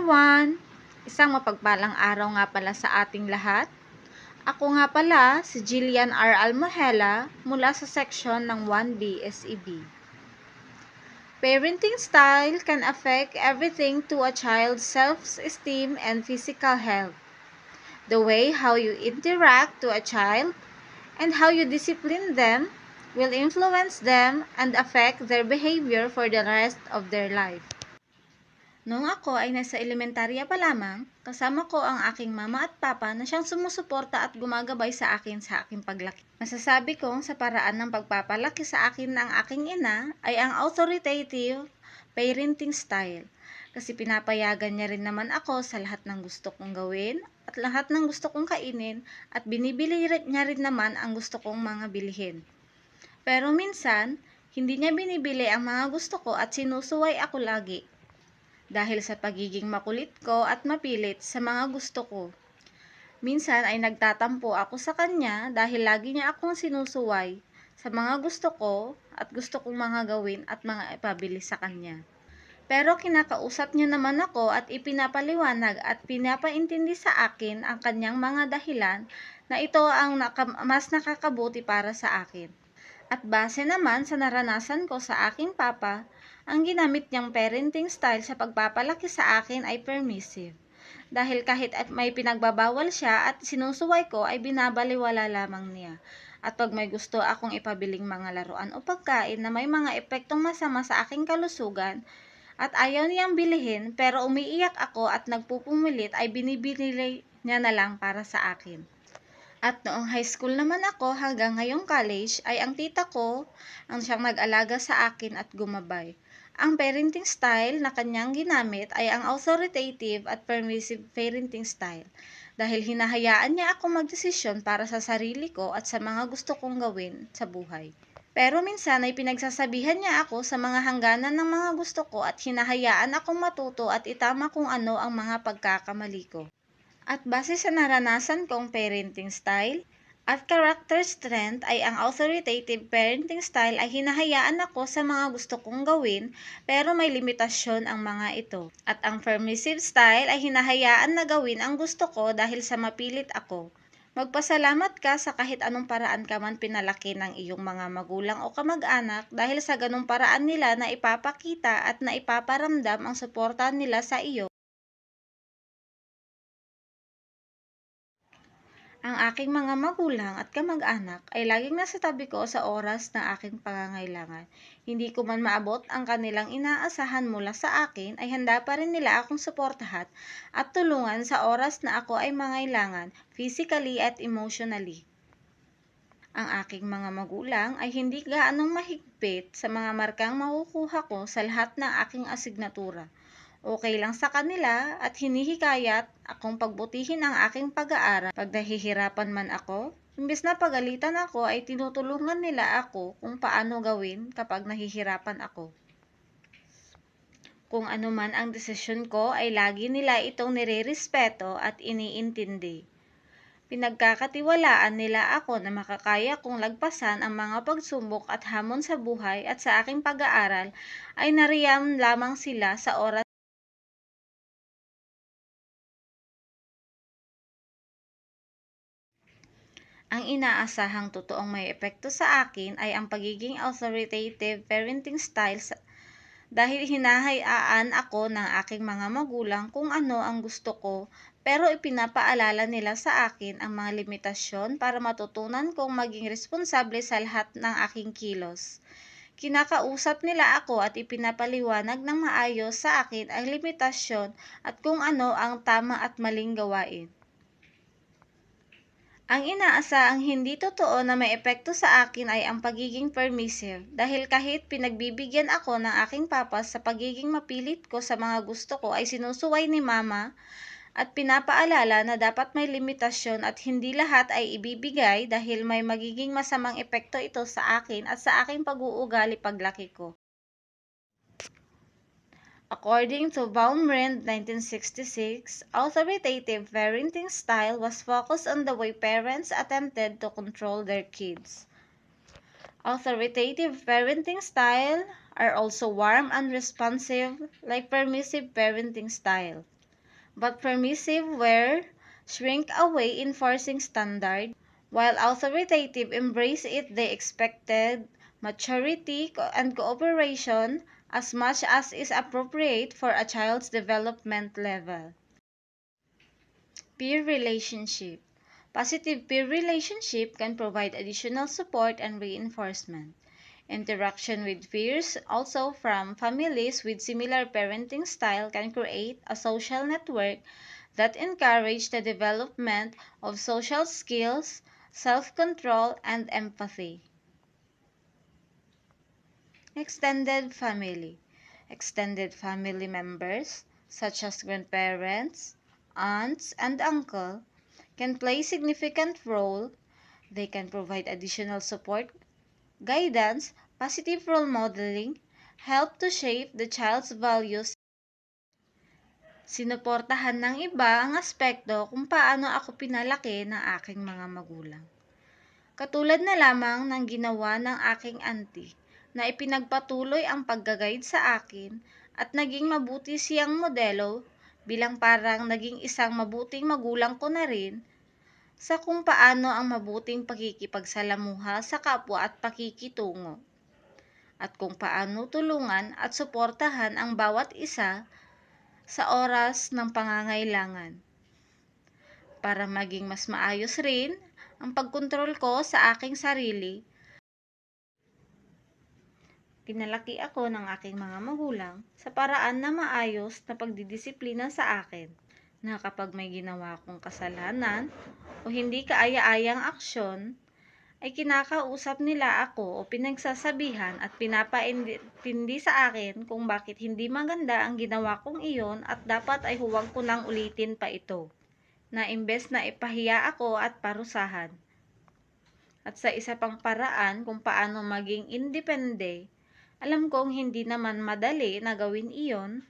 everyone! Isang mapagpalang araw nga pala sa ating lahat. Ako nga pala si Jillian R. Almohela mula sa section ng 1B SEB. Parenting style can affect everything to a child's self-esteem and physical health. The way how you interact to a child and how you discipline them will influence them and affect their behavior for the rest of their life. Noong ako ay nasa elementarya pa lamang, kasama ko ang aking mama at papa na siyang sumusuporta at gumagabay sa akin sa aking paglaki. Masasabi kong sa paraan ng pagpapalaki sa akin ng aking ina ay ang authoritative parenting style. Kasi pinapayagan niya rin naman ako sa lahat ng gusto kong gawin at lahat ng gusto kong kainin at binibili niya rin naman ang gusto kong mga bilihin. Pero minsan, hindi niya binibili ang mga gusto ko at sinusuway ako lagi. Dahil sa pagiging makulit ko at mapilit sa mga gusto ko. Minsan ay nagtatampo ako sa kanya dahil lagi niya akong sinusuway sa mga gusto ko at gusto kong mga gawin at mga ipabili sa kanya. Pero kinakausap niya naman ako at ipinapaliwanag at pinapaintindi sa akin ang kanyang mga dahilan na ito ang mas nakakabuti para sa akin. At base naman sa naranasan ko sa aking papa, ang ginamit niyang parenting style sa pagpapalaki sa akin ay permissive. Dahil kahit at may pinagbabawal siya at sinusuway ko ay binabaliwala lamang niya. At pag may gusto akong ipabiling mga laruan o pagkain na may mga epektong masama sa aking kalusugan at ayaw niyang bilihin pero umiiyak ako at nagpupumilit ay binibili niya na lang para sa akin. At noong high school naman ako hanggang ngayong college ay ang tita ko ang siyang nag-alaga sa akin at gumabay. Ang parenting style na kanyang ginamit ay ang authoritative at permissive parenting style dahil hinahayaan niya ako magdesisyon para sa sarili ko at sa mga gusto kong gawin sa buhay. Pero minsan ay pinagsasabihan niya ako sa mga hangganan ng mga gusto ko at hinahayaan akong matuto at itama kung ano ang mga pagkakamali ko. At base sa naranasan kong parenting style at character strength ay ang authoritative parenting style ay hinahayaan ako sa mga gusto kong gawin pero may limitasyon ang mga ito. At ang permissive style ay hinahayaan na gawin ang gusto ko dahil sa mapilit ako. Magpasalamat ka sa kahit anong paraan ka man pinalaki ng iyong mga magulang o kamag-anak dahil sa ganung paraan nila na ipapakita at na ipaparamdam ang suporta nila sa iyo. Ang aking mga magulang at kamag-anak ay laging nasa tabi ko sa oras ng aking pangangailangan. Hindi ko man maabot ang kanilang inaasahan mula sa akin ay handa pa rin nila akong suportahan at tulungan sa oras na ako ay mangailangan, physically at emotionally. Ang aking mga magulang ay hindi gaanong mahigpit sa mga markang makukuha ko sa lahat ng aking asignatura. Okay lang sa kanila at hinihikayat akong pagbutihin ang aking pag-aaral. Pag nahihirapan man ako, imbes na pagalitan ako ay tinutulungan nila ako kung paano gawin kapag nahihirapan ako. Kung ano man ang desisyon ko ay lagi nila itong nirerespeto at iniintindi. Pinagkakatiwalaan nila ako na makakaya kong lagpasan ang mga pagsubok at hamon sa buhay at sa aking pag-aaral ay nariyam lamang sila sa oras. Ang inaasahang totoong may epekto sa akin ay ang pagiging authoritative parenting style dahil hinahayaan ako ng aking mga magulang kung ano ang gusto ko pero ipinapaalala nila sa akin ang mga limitasyon para matutunan kong maging responsable sa lahat ng aking kilos. Kinakausap nila ako at ipinapaliwanag ng maayos sa akin ang limitasyon at kung ano ang tama at maling gawain. Ang inaasahang hindi totoo na may epekto sa akin ay ang pagiging permissive dahil kahit pinagbibigyan ako ng aking papa sa pagiging mapilit ko sa mga gusto ko ay sinusuway ni mama at pinapaalala na dapat may limitasyon at hindi lahat ay ibibigay dahil may magiging masamang epekto ito sa akin at sa aking pag-uugali paglaki ko. According to Baumrind 1966, authoritative parenting style was focused on the way parents attempted to control their kids. Authoritative parenting style are also warm and responsive like permissive parenting style. but permissive where shrink away enforcing standard, while authoritative embrace it the expected maturity and cooperation as much as is appropriate for a child's development level. Peer relationship. Positive peer relationship can provide additional support and reinforcement. Interaction with peers, also from families with similar parenting style, can create a social network that encourage the development of social skills, self-control, and empathy. Extended family. Extended family members, such as grandparents, aunts, and uncle, can play significant role. They can provide additional support, guidance, positive role modeling, help to shape the child's values. Sinuportahan ng iba ang aspekto kung paano ako pinalaki ng aking mga magulang. Katulad na lamang ng ginawa ng aking auntie na ipinagpatuloy ang pagga-guide sa akin at naging mabuti siyang modelo bilang parang naging isang mabuting magulang ko na rin sa kung paano ang mabuting pakikipagsalamuha sa kapwa at pakikitungo, at kung paano tulungan at suportahan ang bawat isa sa oras ng pangangailangan, para maging mas maayos rin ang pagkontrol ko sa aking sarili. Pinalaki ako ng aking mga magulang sa paraan na maayos na pagdidisiplina sa akin, na kapag may ginawa akong kasalanan o hindi kaaya-ayang aksyon, ay kinakausap nila ako o pinagsasabihan at pinapaintindi sa akin kung bakit hindi maganda ang ginawa kong iyon at dapat ay huwag ko nang ulitin pa ito, na imbes na ipahiya ako at parusahan. At sa isa pang paraan kung paano maging independe, alam kong hindi naman madali na gawin iyon,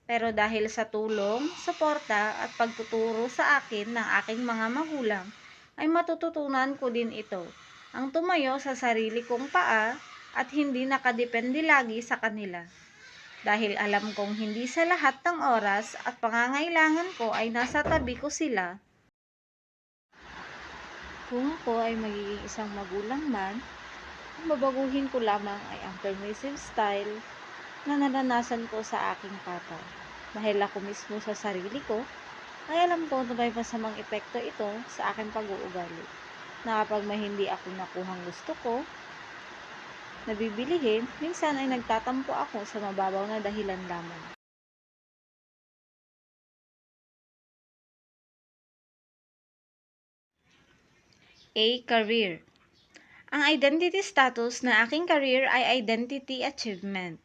pero dahil sa tulong, suporta at pagtuturo sa akin ng aking mga magulang, ay matututunan ko din ito, ang tumayo sa sarili kong paa at hindi nakadepende lagi sa kanila. Dahil alam kong hindi sa lahat ng oras at pangangailangan ko ay nasa tabi ko sila. Kung ako ay magiging isang magulang man, ang babaguhin ko lamang ay ang permissive style na naranasan ko sa aking papa. Dahil ako mismo sa sarili ko, ay alam ko na may masamang epekto ito sa aking pag-uugali. Na kapag may hindi ako nakuhang gusto ko, nabibilihin, minsan ay nagtatampo ako sa mababaw na dahilan lamang. A. Career. Ang identity status na aking career ay identity achievement.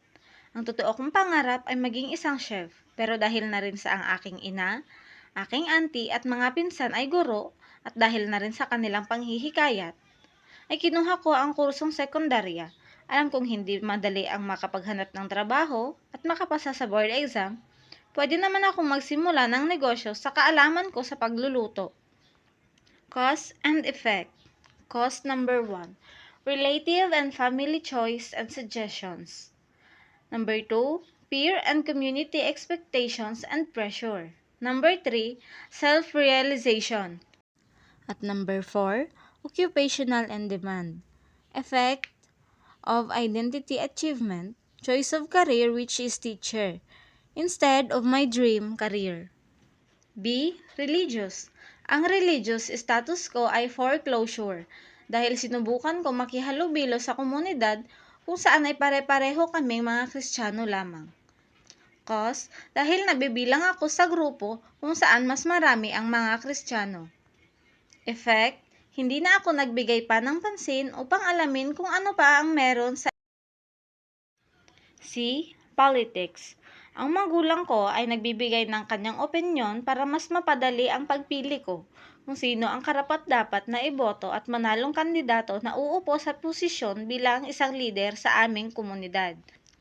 Ang totoo kong pangarap ay maging isang chef, pero dahil na rin sa ang aking ina, aking auntie at mga pinsan ay guro, at dahil na rin sa kanilang panghihikayat, ay kinuha ko ang kursong sekundarya. Alam kong hindi madali ang makapaghanap ng trabaho at makapasa sa board exam. Pwede naman akong magsimula ng negosyo sa kaalaman ko sa pagluluto. Cause and effect. Cause number 1. Relative and family choice and suggestions. Number 2, peer and community expectations and pressure. Number 3, self-realization. At number 4, occupational and demand. Effect of identity achievement, choice of career which is teacher, instead of my dream career. B. Religious. Ang religious status ko ay foreclosure dahil sinubukan ko makihalubilo sa komunidad kung saan ay pare-pareho kaming mga Kristiyano lamang. Cause, dahil nabibilang ako sa grupo kung saan mas marami ang mga Kristiyano. Effect, hindi na ako nagbigay pa ng pansin upang alamin kung ano pa ang meron sa C. Politics. Ang magulang ko ay nagbibigay ng kanyang opinyon para mas mapadali ang pagpili ko kung sino ang karapat-dapat na iboto at manalong kandidato na uupo sa posisyon bilang isang leader sa aming komunidad.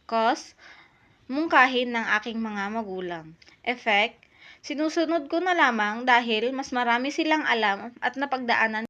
Cause, mungkahin ng aking mga magulang. Effect, sinusunod ko na lamang dahil mas marami silang alam at napagdaanan